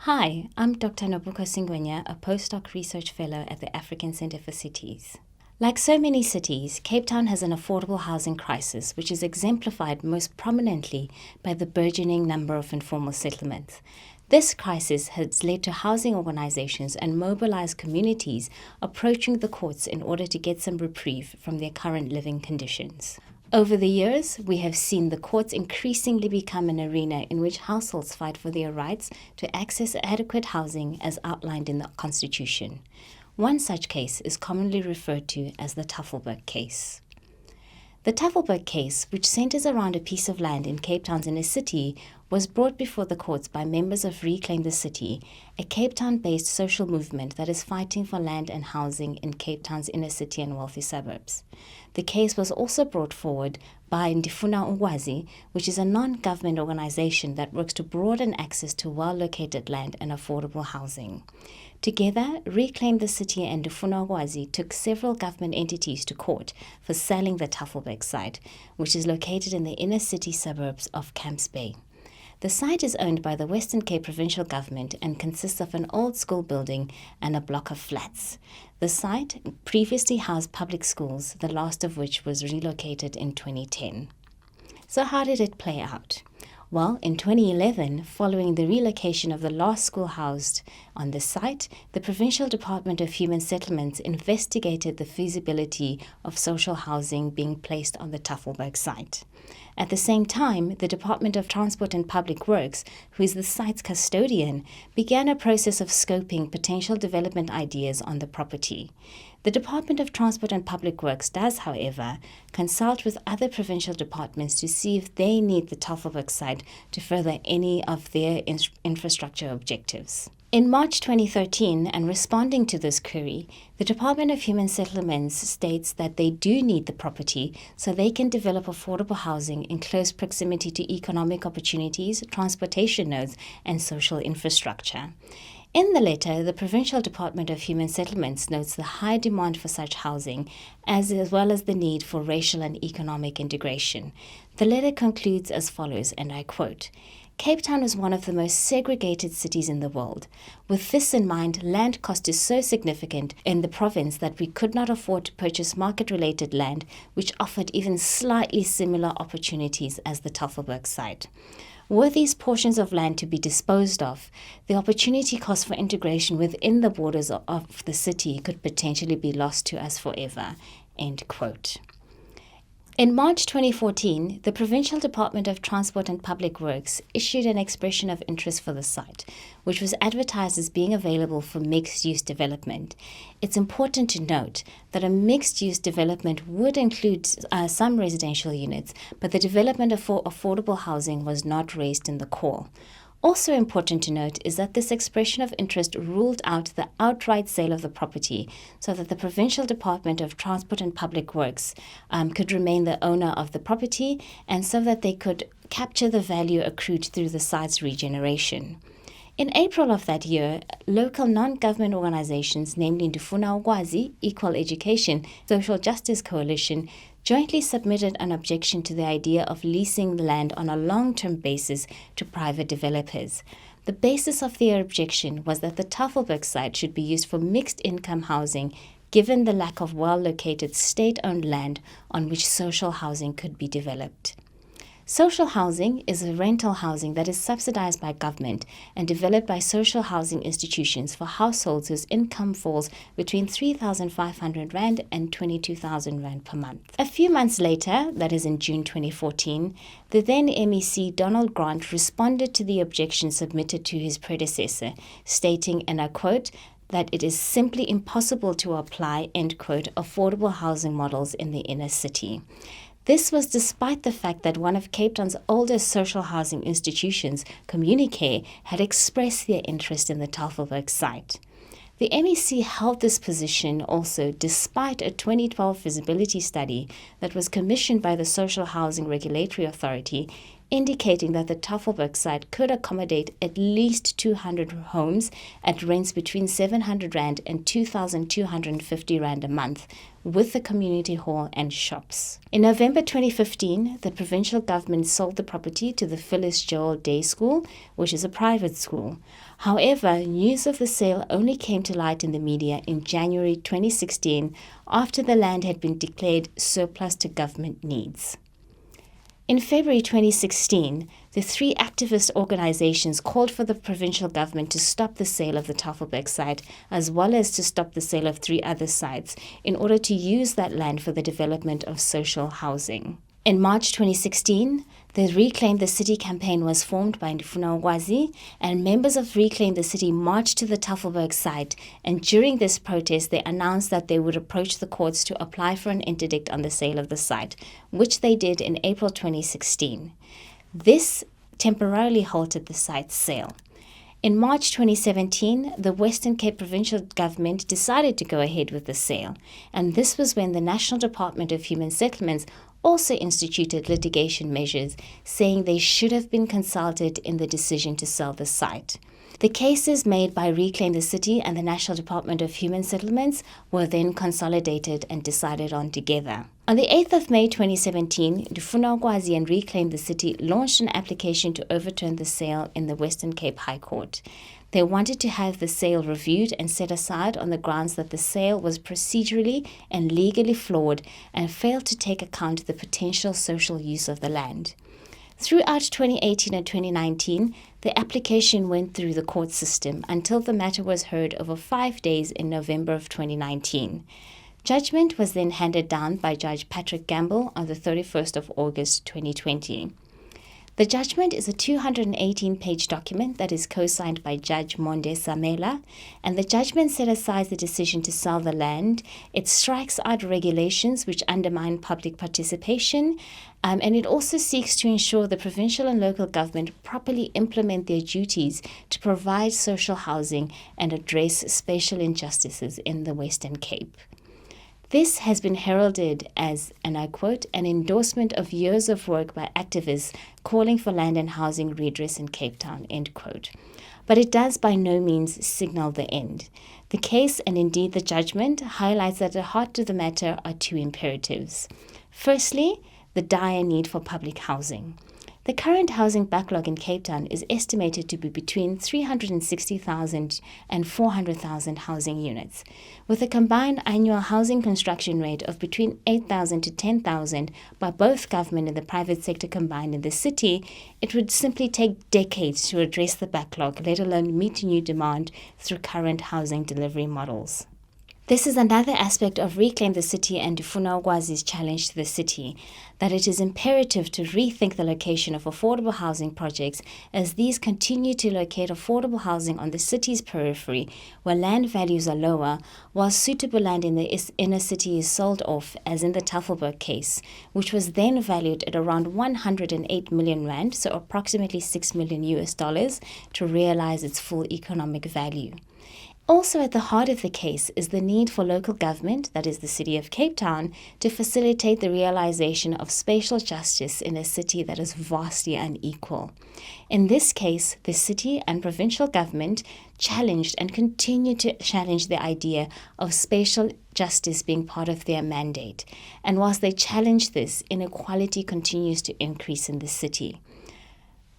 Hi, I'm Dr. Nobuko Singwenya, a postdoc research fellow at the African Centre for Cities. Like so many cities, Cape Town has an affordable housing crisis, which is exemplified most prominently by the burgeoning number of informal settlements. This crisis has led to housing organizations and mobilized communities approaching the courts in order to get some reprieve from their current living conditions. Over the years, we have seen the courts increasingly become an arena in which households fight for their rights to access adequate housing as outlined in the Constitution. One such case is commonly referred to as the Tafelberg case. The Tafelberg case, which centers around a piece of land in Cape Town's inner city, was brought before the courts by members of Reclaim the City, a Cape Town-based social movement that is fighting for land and housing in Cape Town's inner city and wealthy suburbs. The case was also brought forward by Ndifuna Ugwazi, which is a non-government organization that works to broaden access to well-located land and affordable housing. Together, Reclaim the City and Ndifuna Ugwazi took several government entities to court for selling the Tafelberg site, which is located in the inner city suburbs of Camps Bay. The site is owned by the Western Cape Provincial Government and consists of an old school building and a block of flats. The site previously housed public schools, the last of which was relocated in 2010. So how did it play out? Well, in 2011, following the relocation of the last school housed on the site, the Provincial Department of Human Settlements investigated the feasibility of social housing being placed on the Tafelberg site. At the same time, the Department of Transport and Public Works, who is the site's custodian, began a process of scoping potential development ideas on the property. The Department of Transport and Public Works does, however, consult with other provincial departments to see if they need the Tafelberg site to further any of their infrastructure objectives. In March 2013, and responding to this query, the Department of Human Settlements states that they do need the property so they can develop affordable housing in close proximity to economic opportunities, transportation nodes, and social infrastructure. In the letter, the Provincial Department of Human Settlements notes the high demand for such housing, as well as the need for racial and economic integration. The letter concludes as follows, and I quote, "Cape Town is one of the most segregated cities in the world. With this in mind, land cost is so significant in the province that we could not afford to purchase market-related land which offered even slightly similar opportunities as the Tafelberg site. Were these portions of land to be disposed of, the opportunity cost for integration within the borders of the city could potentially be lost to us forever." End quote. In March 2014, the Provincial Department of Transport and Public Works issued an expression of interest for the site, which was advertised as being available for mixed-use development. It's important to note that a mixed-use development would include some residential units, but the development of affordable housing was not raised in the call. Also important to note is that this expression of interest ruled out the outright sale of the property so that the Provincial Department of Transport and Public Works could remain the owner of the property and so that they could capture the value accrued through the site's regeneration. In April of that year, local non-government organizations, namely Ndifuna Ugwazi, Equal Education, Social Justice Coalition, jointly submitted an objection to the idea of leasing the land on a long-term basis to private developers. The basis of their objection was that the Tafelberg site should be used for mixed-income housing, given the lack of well-located state-owned land on which social housing could be developed. Social housing is a rental housing that is subsidized by government and developed by social housing institutions for households whose income falls between 3,500 Rand and 22,000 Rand per month. A few months later, that is in June 2014, the then MEC Donald Grant responded to the objection submitted to his predecessor, stating, and I quote, that it is simply impossible to apply, end quote, affordable housing models in the inner city. This was despite the fact that one of Cape Town's oldest social housing institutions, Communicare, had expressed their interest in the Tafelberg site. The MEC held this position also despite a 2012 feasibility study that was commissioned by the Social Housing Regulatory Authority, indicating that the Tafelberg site could accommodate at least 200 homes at rents between 700 Rand and 2,250 Rand a month, with the community hall and shops. In November 2015, the provincial government sold the property to the Phyllis Joel Day School, which is a private school. However, news of the sale only came to light in the media in January 2016 after the land had been declared surplus to government needs. In February 2016, the three activist organizations called for the provincial government to stop the sale of the Tafelberg site, as well as to stop the sale of 3 other sites, in order to use that land for the development of social housing. In March 2016, the Reclaim the City campaign was formed by Ndifuna, and members of Reclaim the City marched to the Tafelberg site, and during this protest they announced that they would approach the courts to apply for an interdict on the sale of the site, which they did in April 2016. This temporarily halted the site's sale. In March 2017, the Western Cape provincial government decided to go ahead with the sale, and this was when the National Department of Human Settlements also instituted litigation measures, saying they should have been consulted in the decision to sell the site. The cases made by Reclaim the City and the National Department of Human Settlements were then consolidated and decided on together. On the 8th of May 2017, Ndifuna and Reclaim the City launched an application to overturn the sale in the Western Cape High Court. They wanted to have the sale reviewed and set aside on the grounds that the sale was procedurally and legally flawed and failed to take account of the potential social use of the land. Throughout 2018 and 2019, the application went through the court system until the matter was heard over 5 days in November of 2019. Judgment was then handed down by Judge Patrick Gamble on the 31st of August 2020. The judgment is a 218-page document that is co-signed by Judge Monde Samela, and the judgment set aside the decision to sell the land. It strikes out regulations which undermine public participation, and it also seeks to ensure the provincial and local government properly implement their duties to provide social housing and address spatial injustices in the Western Cape. This has been heralded as, and I quote, an endorsement of years of work by activists calling for land and housing redress in Cape Town, end quote. But it does by no means signal the end. The case, and indeed the judgment, highlights that at the heart of the matter are 2 imperatives. Firstly, the dire need for public housing. The current housing backlog in Cape Town is estimated to be between 360,000 and 400,000 housing units. With a combined annual housing construction rate of between 8,000 to 10,000 by both government and the private sector combined in the city, it would simply take decades to address the backlog, let alone meet new demand through current housing delivery models. This is another aspect of Reclaim the City and Ndifuna challenge to the city, that it is imperative to rethink the location of affordable housing projects, as these continue to locate affordable housing on the city's periphery where land values are lower, while suitable land in the inner city is sold off, as in the Tafelberg case, which was then valued at around 108 million rand, so approximately $6 million, to realize its full economic value. Also at the heart of the case is the need for local government, that is the City of Cape Town, to facilitate the realization of spatial justice in a city that is vastly unequal. In this case, the city and provincial government challenged and continue to challenge the idea of spatial justice being part of their mandate. And whilst they challenge this, inequality continues to increase in the city.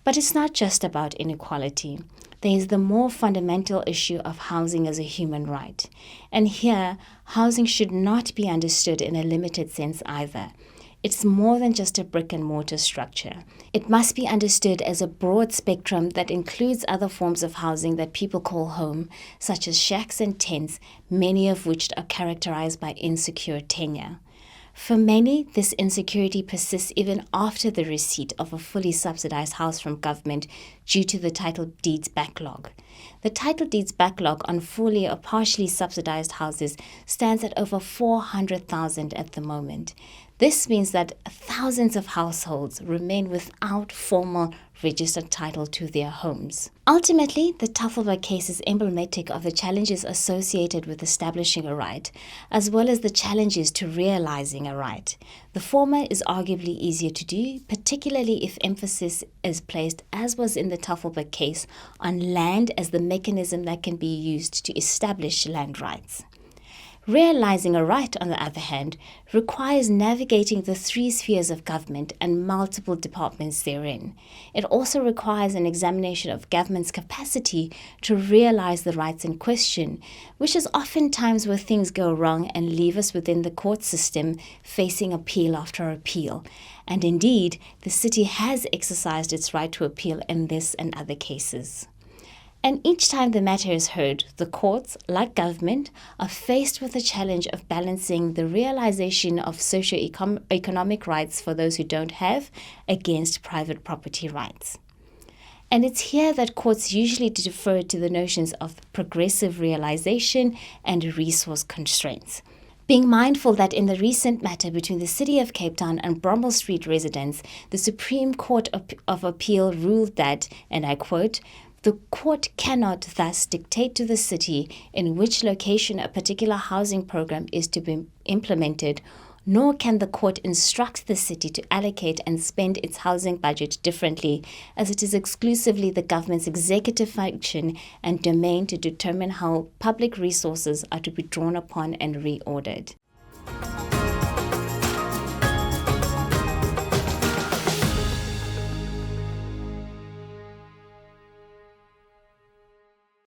But it's not just about inequality. There is the more fundamental issue of housing as a human right. And here, housing should not be understood in a limited sense either. It's more than just a brick and mortar structure. It must be understood as a broad spectrum that includes other forms of housing that people call home, such as shacks and tents, many of which are characterized by insecure tenure. For many, this insecurity persists even after the receipt of a fully subsidized house from government due to the title deeds backlog. The title deeds backlog on fully or partially subsidized houses stands at over 400,000 at the moment. This means that thousands of households remain without formal registered title to their homes. Ultimately, the Tafelberg case is emblematic of the challenges associated with establishing a right, as well as the challenges to realizing a right. The former is arguably easier to do, particularly if emphasis is placed, as was in the Tafelberg case, on land as the mechanism that can be used to establish land rights. Realizing a right, on the other hand, requires navigating the three spheres of government and multiple departments therein. It also requires an examination of government's capacity to realize the rights in question, which is oftentimes where things go wrong and leave us within the court system facing appeal after appeal. And indeed, the city has exercised its right to appeal in this and other cases. And each time the matter is heard, the courts, like government, are faced with the challenge of balancing the realization of socio-economic rights for those who don't have against private property rights. And it's here that courts usually defer to the notions of progressive realization and resource constraints. Being mindful that in the recent matter between the City of Cape Town and Bromwell Street residents, the Supreme Court of Appeal ruled that, and I quote, "The court cannot thus dictate to the city in which location a particular housing program is to be implemented, nor can the court instruct the city to allocate and spend its housing budget differently, as it is exclusively the government's executive function and domain to determine how public resources are to be drawn upon and reordered."